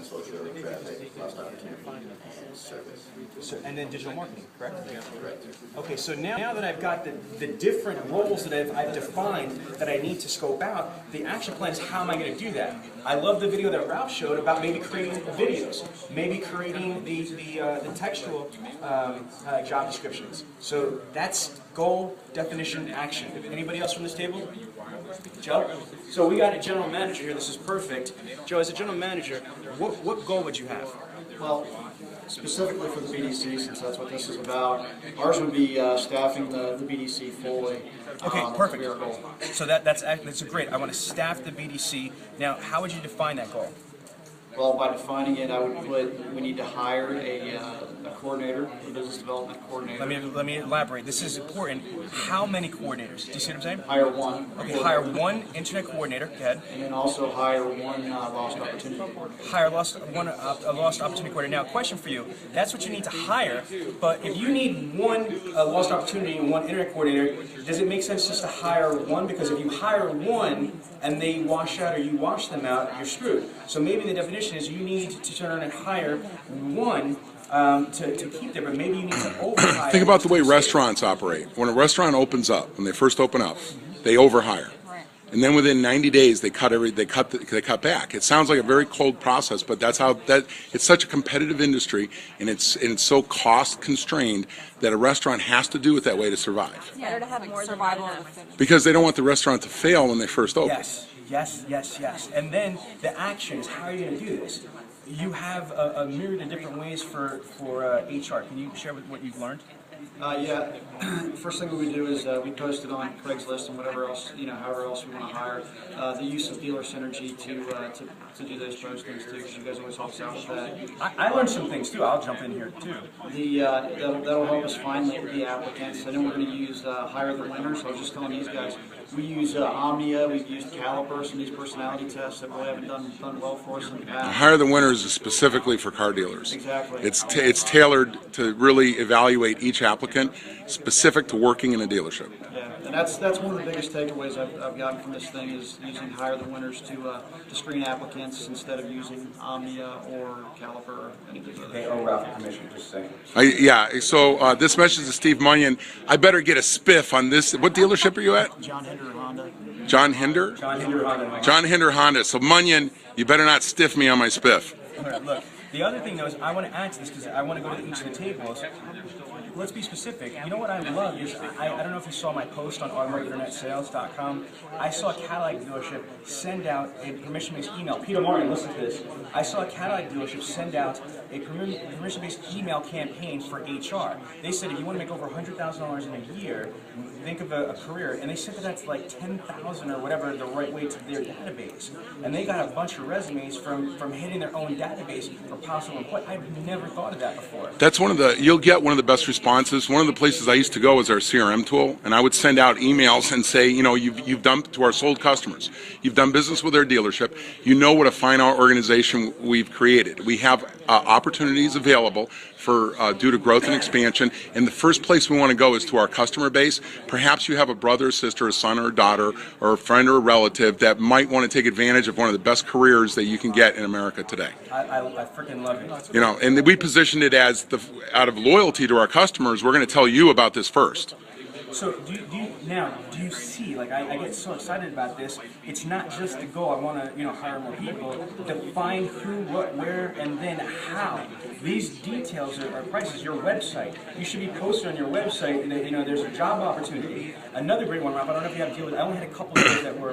social traffic, lost opportunity, and service. So, and then digital marketing, correct? Correct. Okay, so now that I've got the different roles that I've defined that I need to scope out, the action plan is how am I going to do that? I love the video that Ralph showed about maybe creating videos, maybe creating the textual job descriptions. So that's goal, definition, action. Anybody else from this table? Joe? So we got a general manager here. This is perfect. Joe, as a general manager, what goal would you have? Well, specifically for the BDC, since that's what this is about, ours would be staffing the BDC fully. Okay, That would perfect. be our goal. So that's great. I want to staff the BDC. Now, how would you define that goal? Well, by defining it, I would put we need to hire a coordinator, a business development coordinator. Let me elaborate. This is important. How many coordinators? Do you see what I'm saying? Hire one. Okay, hire one internet coordinator. Go ahead. And then also hire one lost opportunity. Hire a lost opportunity coordinator. Now, question for you. That's what you need to hire. But if you need one lost opportunity and one internet coordinator, does it make sense just to hire one? Because if you hire one and they wash out or you wash them out, you're screwed. So maybe the definition is you need to turn around and hire one to keep there, but maybe you need to overhire. Think about the way restaurants operate. When a restaurant opens up, when they first open up, they overhire. And then within 90 days, they cut back. It sounds like a very cold process, but that's how it's such a competitive industry, and it's so cost constrained that a restaurant has to do it that way to survive. It's better to have more survival than enough. Because they don't want the restaurant to fail when they first open. Yes. And then the actions. How are you going to do this? You have a myriad of different ways for HR. Can you share what you've learned? Yeah. First thing we would do is we post it on Craigslist and whatever else, however else we want to hire. The use of Dealer Synergy to do those postings too, because you guys always help us out with that. I learned some things too. I'll jump in here too. That'll help us find the applicants. And then we're going to use Hire the Winners. I was just telling these guys, we use Omnia, we've used Caliper, some of these personality tests that really haven't done well for us in the past. Hire the Winners is specifically for car dealers. Exactly. It's tailored to really evaluate each applicant, specific to working in a dealership. Yeah, and that's one of the biggest takeaways I've gotten from this thing is using Hire the Winners to screen applicants instead of using Omnia or Caliper or any of those others. They owe Ralph a commission, just a second. So this message is Steve Munyon. I better get a spiff on this. What dealership are you at? John Hinder Honda. John Hinder? John Hinder Honda. John Hinder Honda. So Munyon, you better not stiff me on my spiff. All right, look. The other thing, though, is I want to add to this because I want to go to each of the tables. Let's be specific. You know what I love is, I don't know if you saw my post on automotiveinternetsales.com. I saw a Cadillac dealership send out a permission-based email. Peter Martin, listen to this. I saw a Cadillac dealership send out a permission-based email campaign for HR. They said if you want to make over $100,000 in a year, think of a career. And they sent it out to like 10,000 or whatever the right way to their database. And they got a bunch of resumes from hitting their own database for possible employment. I've never thought of that before. That's you'll get one of the best responses. One of the places I used to go was our CRM tool, and I would send out emails and say, you've done to our sold customers. You've done business with our dealership. You know what a fine organization we've created. We have opportunities available for due to growth and expansion, and the first place we want to go is to our customer base. Perhaps you have a brother, sister, a son, or a daughter, or a friend or a relative that might want to take advantage of one of the best careers that you can get in America today. I freaking love it. And we positioned it as out of loyalty to our customers, we're going to tell you about this first. So do you see, like I get so excited about this, it's not just the goal, I want to hire more people, define who, what, where, and then how. These details are prices, your website. You should be posted on your website, and there's a job opportunity. Another great one, Rob, I don't know if you have to deal with it. I only had a couple of days that were,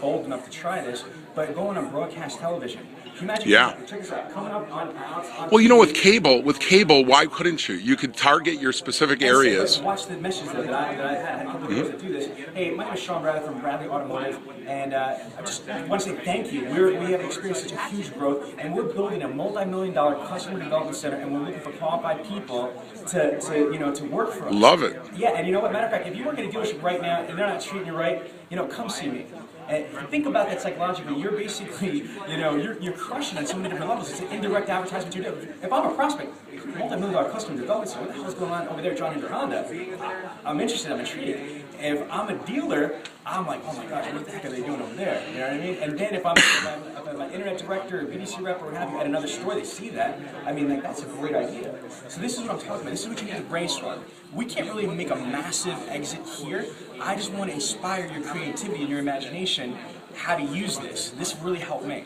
bold enough to try this, but going on broadcast television. Can you imagine? Yeah. Check this out. Coming up on Well, with cable, why couldn't you? You could target your specific areas. Watch the message that I had. I had a couple of people that do this. Hey, my name is Sean Bradley from Bradley Automotive, and I just want to say thank you. We have experienced such a huge growth, and we're building a multi-million-dollar customer development center, and we're looking for qualified people to work for us. Love it. Yeah, and you know what? Matter of fact, if you work at a dealership right now and they're not treating you right, come see me. And think about that psychologically. You're basically, you're crushing on so many different levels. It's an indirect advertisement you're doing. If I'm a prospect, multi-million-dollar customer development, so what the hell is going on over there, John Hinder Honda? I'm interested. I'm intrigued. If I'm a dealer, I'm like, oh my gosh, what the heck are they doing over there? You know what I mean? And then if I'm my internet director or BDC rep or what have you at another store, they see that. I mean, like, that's a great idea. So this is what I'm talking about. This is what you need to brainstorm. We can't really make a massive exit here. I just want to inspire your creativity and your imagination how to use this. This really helped me.